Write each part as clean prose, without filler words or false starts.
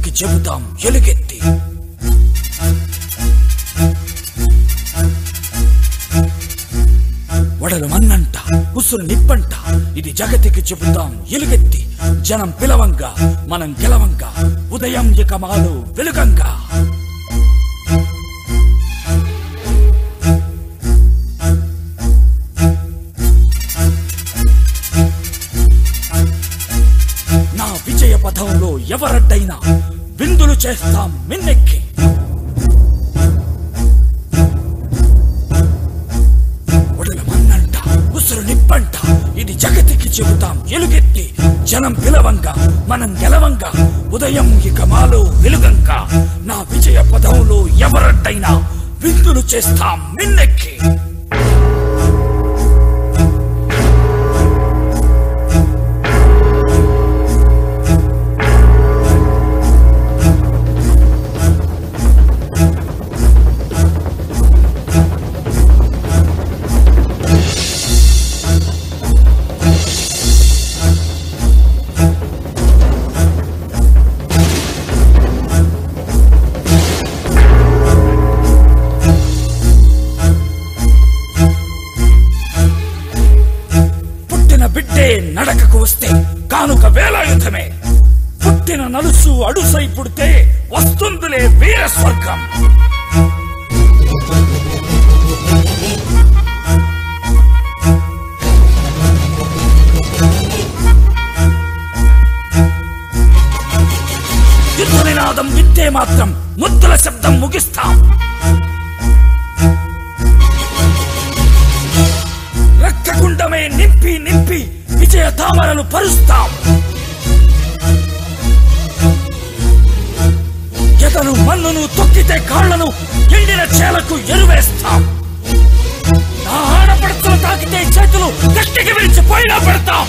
జగతికి చెబుతాం ఎలుగెత్తి. వడలు మన్నంట, ఉసురు నిప్పంట, ఇది జగతికి చెబుతాం ఎలుగెత్తి. జనం పిలవంగా మనం గెలవంగా, ఉదయం ఇక మాలో వెలుగంగా. నా విజయ పథంలో ఎవరడ్డైనా విందులు చేస్తాం మిన్నెక్కి. నిప్పంట, ఇది జగతికి చెబుతాం ఎలుగెత్తి. జనం పిలవంగా మనం గెలవంగా, ఉదయం ఇక మాలో వెలుగంగా. నా విజయ పదంలో ఎవరడ్డైనా విందులు చేస్తాం మిన్నెక్కి. బిడ్డే నడకకు వస్తే కానుక వేలాయుధమే. పుట్టిన నలుసు అడుసై పుడితే వస్తుందిలే వీర స్వర్గం. యుద్ధ నినాదం వింటే మాత్రం ముద్దుల శబ్దం ముగిస్తాం. రక్తగుండమే నింపి నింపి విజయ తామరలు పరుస్తాం. ఎదను మన్నును తొక్కితే కాళ్లను ఎండిన చేలకు ఎరువేస్తాం. నా ఆడపడుతులు తాకితే చేతులు గట్టికి విరిచి పోయినా పెడతాం.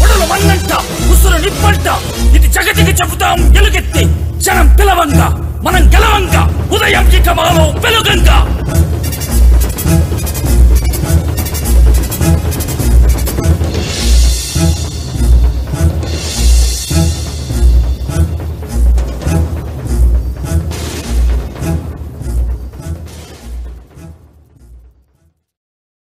ఒడలు మన్నంట, ఉసురు నిప్పంట, ఇది జగతికి చెబుతాం ఎలుగెత్తి. జనం పిలవంగా మనం గెలవంగా, ఉదయం ఇక మాలో వెలుగంగా.